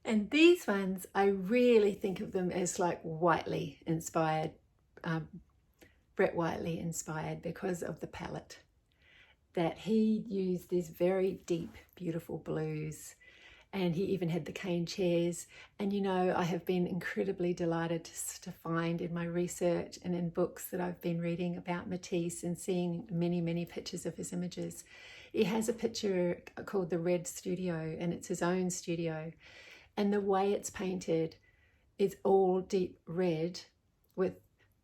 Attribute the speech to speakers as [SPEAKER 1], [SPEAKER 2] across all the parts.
[SPEAKER 1] And these ones, I really think of them as like Whiteley inspired, um, Brett Whiteley inspired, because of the palette, that he used these very deep, beautiful blues. And he even had the cane chairs. And you know, I have been incredibly delighted to find in my research and in books that I've been reading about Matisse and seeing many, many pictures of his images. He has a picture called the Red Studio, and it's his own studio. And the way it's painted is all deep red with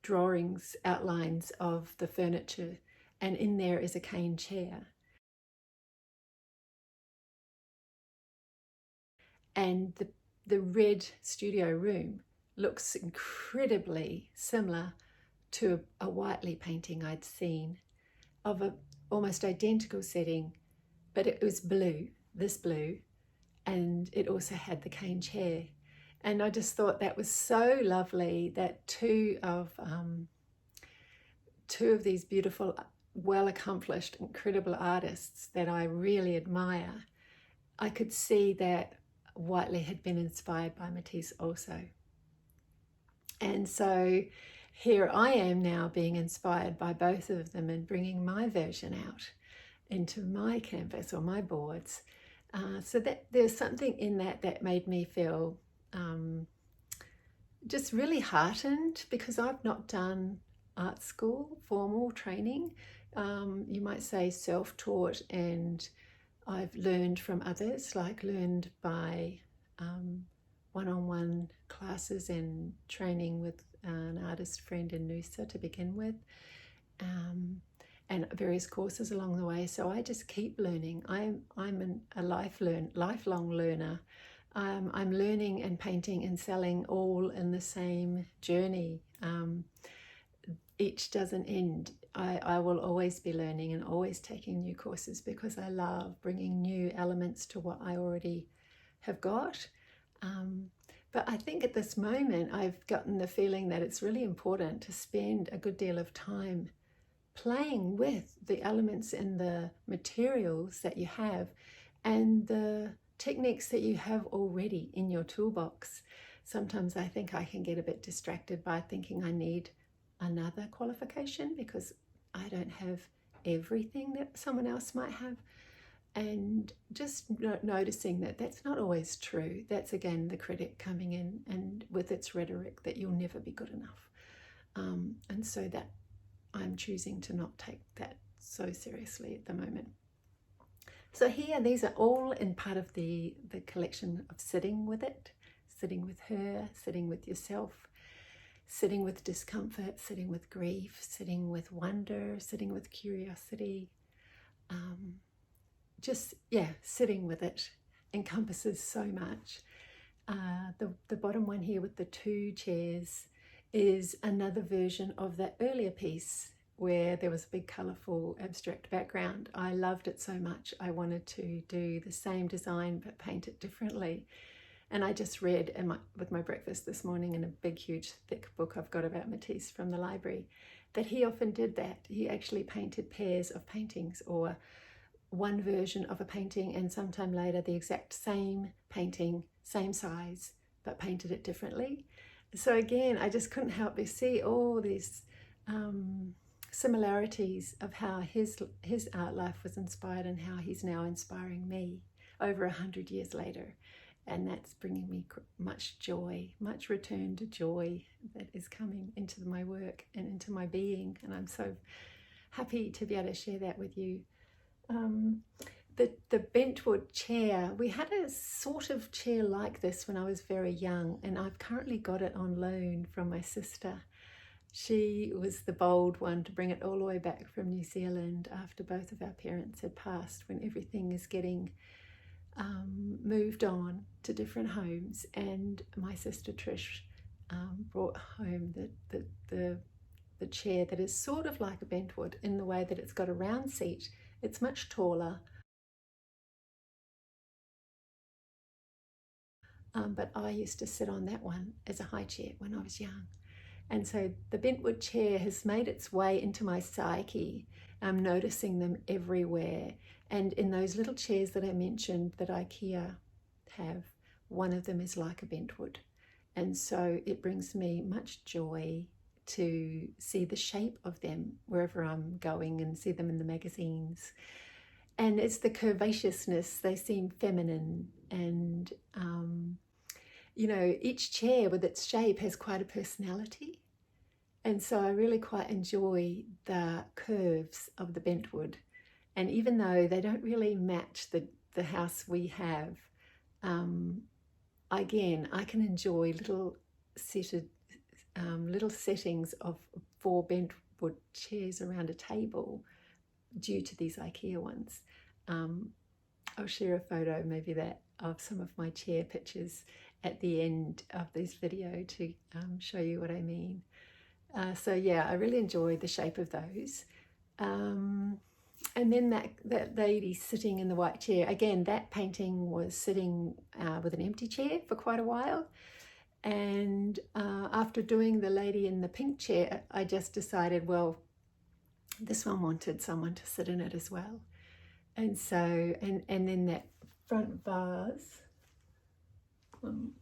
[SPEAKER 1] drawings, outlines of the furniture. And in there is a cane chair. And the red studio room looks incredibly similar to a Whiteley painting I'd seen of a almost identical setting, but it was blue, this blue, and it also had the cane chair. And I just thought that was so lovely that two of these beautiful, well accomplished, incredible artists that I really admire, I could see that Whiteley had been inspired by Matisse also. And so here I am now being inspired by both of them and bringing my version out into my canvas or my boards. So that there's something in that that made me feel just really heartened, because I've not done art school, formal training. You might say self-taught, and I've learned from others, like learned by one-on-one classes and training with an artist friend in Noosa to begin with, and various courses along the way. So I just keep learning. I'm a lifelong learner. I'm learning and painting and selling all in the same journey. Each doesn't end. I will always be learning and always taking new courses, because I love bringing new elements to what I already have got. But I think at this moment I've gotten the feeling that it's really important to spend a good deal of time playing with the elements and the materials that you have and the techniques that you have already in your toolbox. Sometimes I think I can get a bit distracted by thinking I need another qualification because I don't have everything that someone else might have. And just noticing that that's not always true. That's again the critic coming in and with its rhetoric that you'll never be good enough. And so that I'm choosing to not take that so seriously at the moment. So here, these are all in part of the collection of sitting with it, sitting with her, sitting with yourself, sitting with discomfort, sitting with grief, sitting with wonder, sitting with curiosity. Sitting with it encompasses so much. The bottom one here with the two chairs is another version of that earlier piece where there was a big colourful abstract background. I loved it so much I wanted to do the same design but paint it differently. And I just read with my breakfast this morning in a big, huge, thick book I've got about Matisse from the library that he often did that. He actually painted pairs of paintings, or one version of a painting and sometime later the exact same painting, same size, but painted it differently. So again, I just couldn't help but see all these similarities of how his art life was inspired and how he's now inspiring me over 100 years later. And that's bringing me much joy, much return to joy that is coming into my work and into my being. And I'm so happy to be able to share that with you. The Bentwood Chair, we had a sort of chair like this when I was very young, and I've currently got it on loan from my sister. She was the bold one to bring it all the way back from New Zealand after both of our parents had passed, when everything is getting moved on to different homes. And my sister Trish brought home the chair that is sort of like a Bentwood in the way that it's got a round seat. It's much taller, but I used to sit on that one as a high chair when I was young. And so the Bentwood Chair has made its way into my psyche. I'm noticing them everywhere. And in those little chairs that I mentioned that IKEA have, one of them is like a bentwood. And so it brings me much joy to see the shape of them wherever I'm going and see them in the magazines. And it's the curvaceousness, they seem feminine, and you know, each chair with its shape has quite a personality. And so I really quite enjoy the curves of the bentwood. And even though they don't really match the house we have, again, I can enjoy little settings of 4 bentwood chairs around a table due to these IKEA ones. I'll share a photo maybe of some of my chair pictures at the end of this video to show you what I mean. So yeah, I really enjoy the shape of those. And then that lady sitting in the white chair, again, that painting was sitting with an empty chair for quite a while. And after doing the lady in the pink chair, I just decided, well, this one wanted someone to sit in it as well. And so, and then that front vase, I'm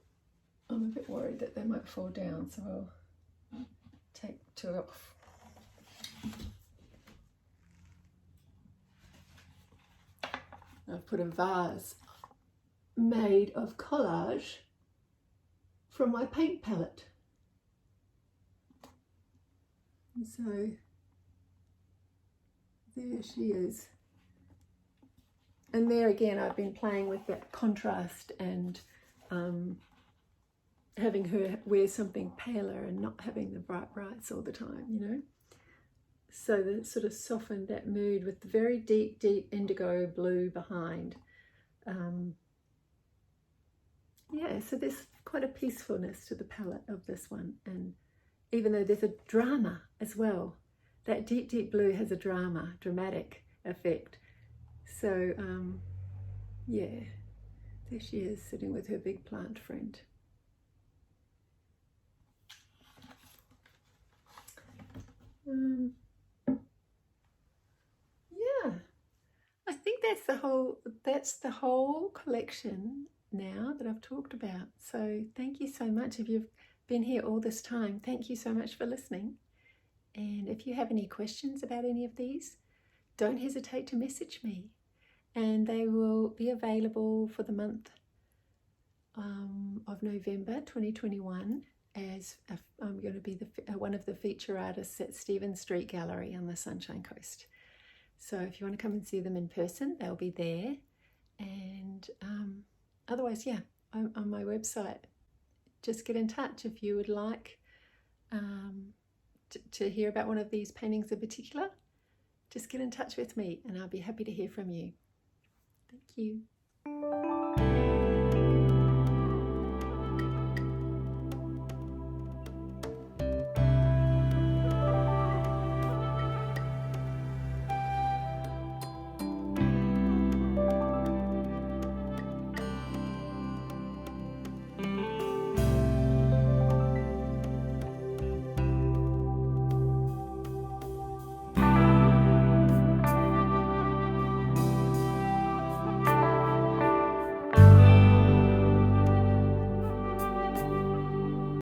[SPEAKER 1] a bit worried that they might fall down, so I'll take 2 off. I've put a vase made of collage from my paint palette. And so there she is. And there again, I've been playing with that contrast and having her wear something paler and not having the brights all the time, you know. So that it sort of softened that mood with the very deep indigo blue behind. Yeah, so there's quite a peacefulness to the palette of this one. And even though there's a drama as well, that deep blue has a dramatic effect. So yeah, there she is sitting with her big plant friend. Yeah, I think that's the whole collection now that I've talked about. So thank you so much. If you've been here all this time, thank you so much for listening. And if you have any questions about any of these, don't hesitate to message me. And they will be available for the month of November 2021, as I'm going to be one of the feature artists at Stephen Street Gallery on the Sunshine Coast. So if you want to come and see them in person, they'll be there. And otherwise, yeah, on my website, just get in touch if you would like to hear about one of these paintings in particular. Just get in touch with me and I'll be happy to hear from you. Thank you.